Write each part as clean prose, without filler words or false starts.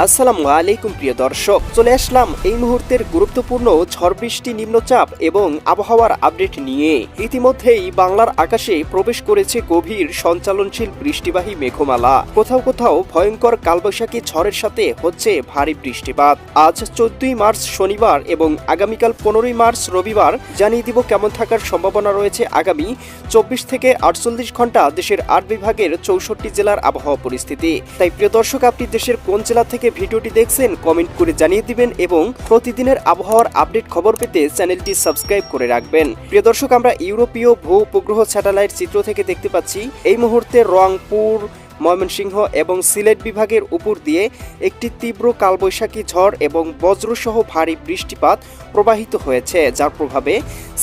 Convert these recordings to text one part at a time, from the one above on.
আসসালামু আলাইকুম প্রিয় দর্শক, চলে আসলাম এই মুহূর্তের গুরুত্বপূর্ণ ঝড় বৃষ্টি, নিম্নচাপ এবং আবহাওয়ার আপডেট নিয়ে। ইতিমধ্যেই বাংলার আকাশে প্রবেশ করেছে গভীর সঞ্চালনশীল বৃষ্টিবাহী মেঘমালা। কোথাও কোথাও ভয়ঙ্কর কালবৈশাখী ঝড়ের সাথে হচ্ছে ভারী বৃষ্টিপাত। আজ 14ই মার্চ শনিবার এবং আগামীকাল 15ই মার্চ রবিবার জানিয়ে দিব কেমন থাকার সম্ভাবনা রয়েছে আগামী 24 থেকে 48 ঘন্টা দেশের 8 বিভাগের 64 জেলার আবহাওয়া পরিস্থিতি। তাই প্রিয় দর্শক, আপনি দেশের কোন জেলা থেকে ভিডিওটি দেখছেন কমেন্ট করে জানিয়ে দিবেন এবং প্রতিদিনের আবহাওয়ার আপডেট খবর পেতে চ্যানেলটি সাবস্ক্রাইব করে রাখবেন। প্রিয় দর্শক, আমরা ইউরোপীয় ভূ উপগ্রহ স্যাটেলাইট চিত্র থেকে দেখতে পাচ্ছি এই মুহূর্তে রংপুর, ময়মনসিংহ এবং সিলেট বিভাগের উপর দিয়ে একটি তীব্র কালবৈশাখী ঝড় এবং বজ্রসহ ভারী বৃষ্টিপাত প্রবাহিত হয়েছে, যার প্রভাবে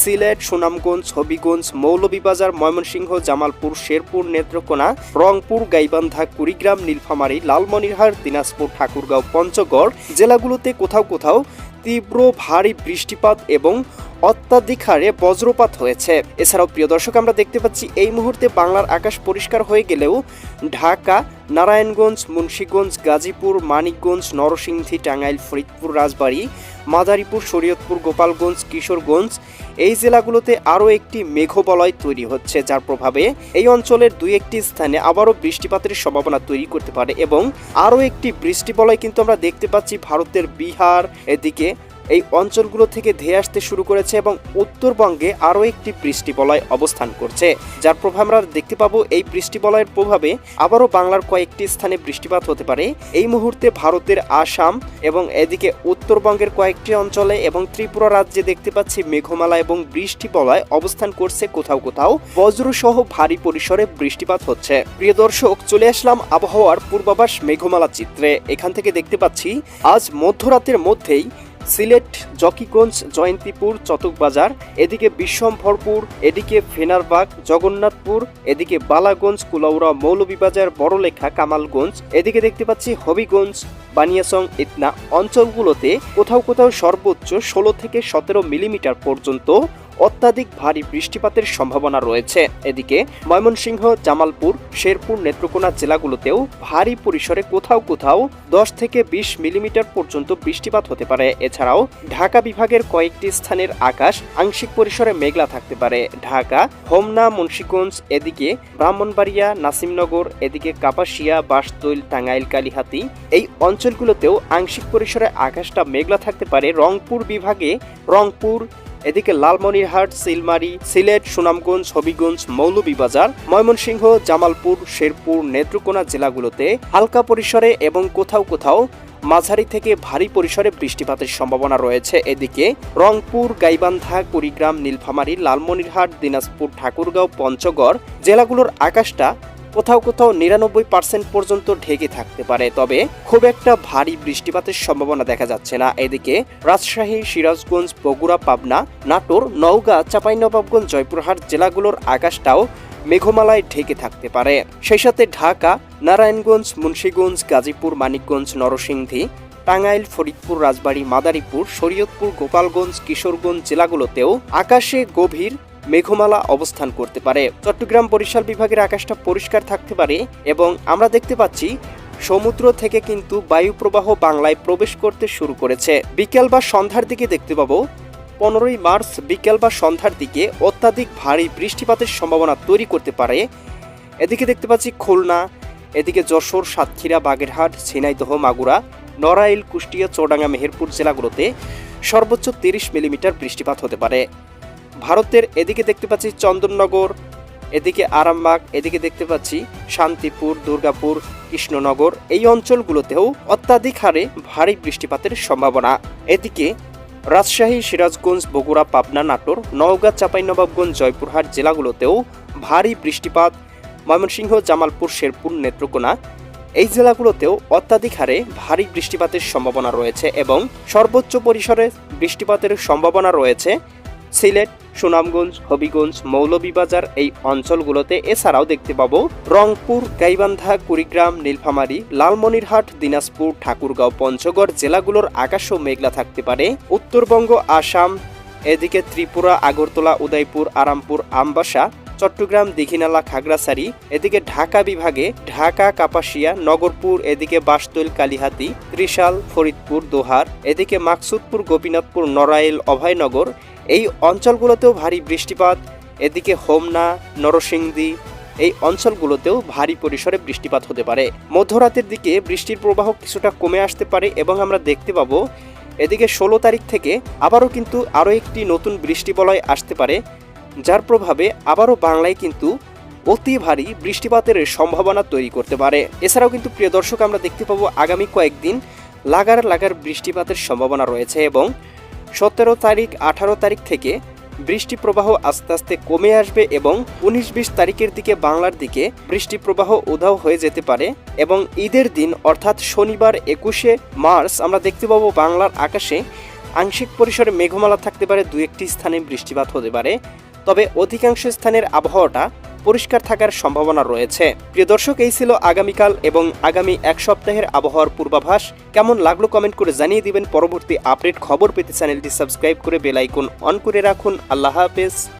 সিলেট, সুনামগঞ্জ, হবিগঞ্জ, মৌলভীবাজার, ময়মনসিংহ, জামালপুর, শেরপুর, নেত্রকোনা, রংপুর, গাইবান্ধা, কুড়িগ্রাম, নীলফামারী, লালমনিরহাট, দিনাজপুর, ঠাকুরগাঁও, পঞ্চগড় জেলাগুলোতে কোথাও কোথাও তীব্র ভারী বৃষ্টিপাত এবং অত্যাধিক হারে বজ্রপাত হয়েছে। এছাড়াও প্রিয় দর্শক, আমরা দেখতে পাচ্ছি এই মুহূর্তে বাংলার আকাশ পরিষ্কার হয়ে গেলেও ঢাকা, নারায়ণগঞ্জ, মুন্সিগঞ্জ, গাজীপুর, মানিকগঞ্জ, নরসিংদী, টাঙ্গাইল, ফরিদপুর, রাজবাড়ী, মাদারীপুর, শরীয়তপুর, গোপালগঞ্জ, কিশোরগঞ্জ এই জেলাগুলোতে আরও একটি মেঘবলয় তৈরি হচ্ছে, যার প্রভাবে এই অঞ্চলের দুই একটি স্থানে আবারও বৃষ্টিপাতের সম্ভাবনা তৈরি করতে পারে। এবং আরও একটি বৃষ্টিবলয় কিন্তু আমরা দেখতে পাচ্ছি ভারতের বিহার এদিকে এই অঞ্চলগুলো থেকে ধেয়ে আসতে শুরু করেছে এবং উত্তরবঙ্গে আরও একটি বৃষ্টিবলয় অবস্থান করছে, যার প্রভাব আমরা দেখতে পাবো। এই বৃষ্টিবলয়ের প্রভাবে আবারও বাংলার কয়েকটি স্থানে বৃষ্টিপাত হতে পারে। এই মুহূর্তে ভারতের আসাম এবং এদিকে উত্তরবঙ্গের কয়েকটি অঞ্চলে এবং ত্রিপুরা রাজ্যে দেখতে পাচ্ছি মেঘমালা এবং বৃষ্টিবলয় অবস্থান করছে, কোথাও কোথাও বজ্রসহ ভারী পরিসরে বৃষ্টিপাত হচ্ছে। প্রিয় দর্শক, চলে আসলাম আবহাওয়ার পূর্বাভাস মেঘমালা চিত্রে। এখান থেকে দেখতে পাচ্ছি আজ মধ্যরাতের মধ্যেই সিলেট, জকিগঞ্জ, জয়ন্তীপুর, চটকবাজার, এদিকে বিশ্বম্ভরপুর, এদিকে ফেনারবাগ, জগন্নাথপুর, এদিকে বালাগঞ্জ, কুলাউড়া, মৌলভীবাজার, বড়লেখা, কামালগঞ্জ, এদিকে দেখতে পাচ্ছি হবিগঞ্জ, বানিয়াচং, ইটনা অঞ্চলগুলোতে কোথাও কোথাও সর্বোচ্চ 16 থেকে 17 মিলিমিটার পর্যন্ত অত্যাধিক ভারী বৃষ্টিপাতের সম্ভাবনা রয়েছে। এদিকে ময়মনসিংহ, জামালপুর, শেরপুর, নেত্রকোনা জেলাগুলোতেও ভারী পরিসরে কোথাও কোথাও 10 থেকে 20 মিলিমিটার পর্যন্ত বৃষ্টিপাত হতে পারে। এছাড়াও ঢাকা বিভাগের কয়েকটি স্থানের আকাশ আংশিক পরিসরে মেঘলা থাকতে পারে। ঢাকা, হোমনা, মুন্সিগঞ্জ, এদিকে ব্রাহ্মণবাড়িয়া, নাসিমনগর, এদিকে কাপাসিয়া, বাসতৈল, টাঙ্গাইল, কালিহাতী এই অঞ্চলগুলোতেও আংশিক পরিসরে আকাশটা মেঘলা থাকতে পারে। রংপুর বিভাগে রংপুর, এদিকে লালমনিরহাট, সিলমারি, সিলেট, সুনামগঞ্জ, হবিগঞ্জ, মৌলভীবাজার, ময়মনসিংহ, জামালপুর, শেরপুর, নেত্রকোনা জেলাগুলোতে হালকা পরিসরে এবং কোথাও কোথাও মাঝারি থেকে ভারী পরিসরে বৃষ্টিপাতের সম্ভাবনা রয়েছে। এদিকে রংপুর, গাইবান্ধা, কুড়িগ্রাম, নীলফামারী, লালমনিরহাট, দিনাজপুর, ঠাকুরগাঁও, পঞ্চগড় জেলাগুলোর আকাশটা কোথাও কোথাও 99% পর্যন্ত ঢেকে থাকতে পারে, তবে খুব একটা ভারী বৃষ্টিপাতের সম্ভাবনা দেখা যাচ্ছে না। এদিকে রাজশাহী, সিরাজগঞ্জ, বগুড়া, পাবনা, নাটোর, নওগাঁ, চাঁপাইনবাবগঞ্জ, জয়পুরহাট জেলাগুলোর আকাশটাও মেঘমালায় ঢেকে থাকতে পারে। সেই সাথে ঢাকা, নারায়ণগঞ্জ, মুন্সিগঞ্জ, গাজীপুর, মানিকগঞ্জ, নরসিংদী, টাঙ্গাইল, ফরিদপুর, রাজবাড়ী, মাদারীপুর, শরীয়তপুর, গোপালগঞ্জ, কিশোরগঞ্জ জেলাগুলোতেও আকাশে গভীর মেঘমালা অবস্থান করতে পারে। চট্টগ্রাম, বরিশাল বিভাগের আকাশটা পরিষ্কার থাকতে পারে এবং আমরা দেখতে পাচ্ছি সমুদ্র থেকে কিন্তু বায়ু প্রবাহ বাংলায় প্রবেশ করতে শুরু করেছে। বিকেল বা সন্ধ্যার দিকে দেখতে পাবো 15ই মার্চ বিকেল বা সন্ধ্যার দিকে অত্যাধিক ভারী বৃষ্টিপাতের সম্ভাবনা তৈরি করতে পারে। এদিকে দেখতে পাচ্ছি খুলনা, এদিকে যশোর, সাতক্ষীরা, বাগেরহাট, ঝিনাইদহ, মাগুরা, নড়াইল, কুষ্টিয়া, চৌডাঙ্গা, মেহেরপুর জেলাগুলোতে সর্বোচ্চ 30 মিলিমিটার বৃষ্টিপাত হতে পারে। ভারতের এদিকে দেখতে পাচ্ছি চন্দননগর, এদিকে আরামবাগ, এদিকে দেখতে পাচ্ছি শান্তিপুর, দুর্গাপুর, কৃষ্ণনগর এই অঞ্চলগুলোতেও অত্যাধিক হারে ভারী বৃষ্টিপাতের সম্ভাবনা। এদিকে রাজশাহী, সিরাজগঞ্জ, বগুড়া, পাবনা, নাটোর, নওগাঁ, চাঁপাইনবাবগঞ্জ, জয়পুরহাট জেলাগুলোতেও ভারী বৃষ্টিপাত। ময়মনসিংহ, জামালপুর, শেরপুর, নেত্রকোনা এই জেলাগুলোতেও অত্যাধিক হারে ভারী বৃষ্টিপাতের সম্ভাবনা রয়েছে এবং সর্বোচ্চ পরিসরে বৃষ্টিপাতের সম্ভাবনা রয়েছে সিলেট, সুনামগঞ্জ, হবিগঞ্জ, মৌলভীবাজার এই অঞ্চলগুলোতে। এছাড়াও দেখতে পাবো রংপুর, গাইবান্ধা, কুড়িগ্রাম, নীলফামারী, লালমনিরহাট, দিনাজপুর, ঠাকুরগাঁও, পঞ্চগড় জেলাগুলোর আকাশও মেঘলা থাকতে পারে। উত্তরবঙ্গ, আসাম, এদিকে ত্রিপুরা, আগরতলা, উদয়পুর, আরামপুর, আমবাসা, চট্টগ্রাম, দীঘিনালা, খাগড়াছড়ি, এদিকে ঢাকা বিভাগে ঢাকা, কাপাসিয়া, নগরপুর, এদিকে বাসতৈল, কালিহাতী, ত্রিশাল, ফরিদপুর, দোহার, এদিকে মাকসুদপুর, গোপীনাথপুর, নড়াইল, অভয়নগর, এই অঞ্চলগুলোতেও ভারী বৃষ্টিপাত। এদিকে হোমনা, নরসিংদী, এই অঞ্চলগুলোতেও ভারী পরিসরে বৃষ্টিপাত হতে পারে। মধ্যরাতের দিকে বৃষ্টির প্রবাহ কিছুটা কমে আসতে পারে এবং আমরা দেখতে পাবো এদিকে 16 তারিখ থেকে আবারও কিন্তু আরও একটি নতুন বৃষ্টি বলয় আসতে পারে, যার প্রভাবে আবারও বাংলায় কিন্তু অতি ভারী বৃষ্টিপাতের সম্ভাবনা তৈরি করতে পারে। এছাড়াও কিন্তু প্রিয় দর্শক, আমরা দেখতে পাবো আগামী কয়েকদিন লাগার বৃষ্টিপাতের সম্ভাবনা রয়েছে এবং 17 তারিখ, 18 তারিখ থেকে বৃষ্টি প্রবাহ আস্তে আস্তে কমে আসবে এবং 19-20 তারিখের দিকে বাংলার দিকে বৃষ্টি প্রবাহ উধাও হয়ে যেতে পারে এবং ঈদের দিন অর্থাৎ শনিবার 21শে মার্চ আমরা দেখতে পাবো বাংলার আকাশে আংশিক পরিসরে মেঘমালা থাকতে পারে, 2-1টি স্থানে বৃষ্টিপাত হতে পারে, তবে অধিকাংশ স্থানের আবহাওয়াটা পরিষ্কার থাকার সম্ভাবনা রয়েছে। প্রিয় দর্শক, এই ছিল আগামীকাল এবং আগামী এক সপ্তাহের আবহাওয়ার পূর্বাভাস। কেমন লাগলো কমেন্ট করে জানিয়ে দিবেন। পরবর্তী আপডেট খবর পেতে চ্যানেলটি সাবস্ক্রাইব করে বেল আইকন অন করে রাখুন। আল্লাহ হাফেজ।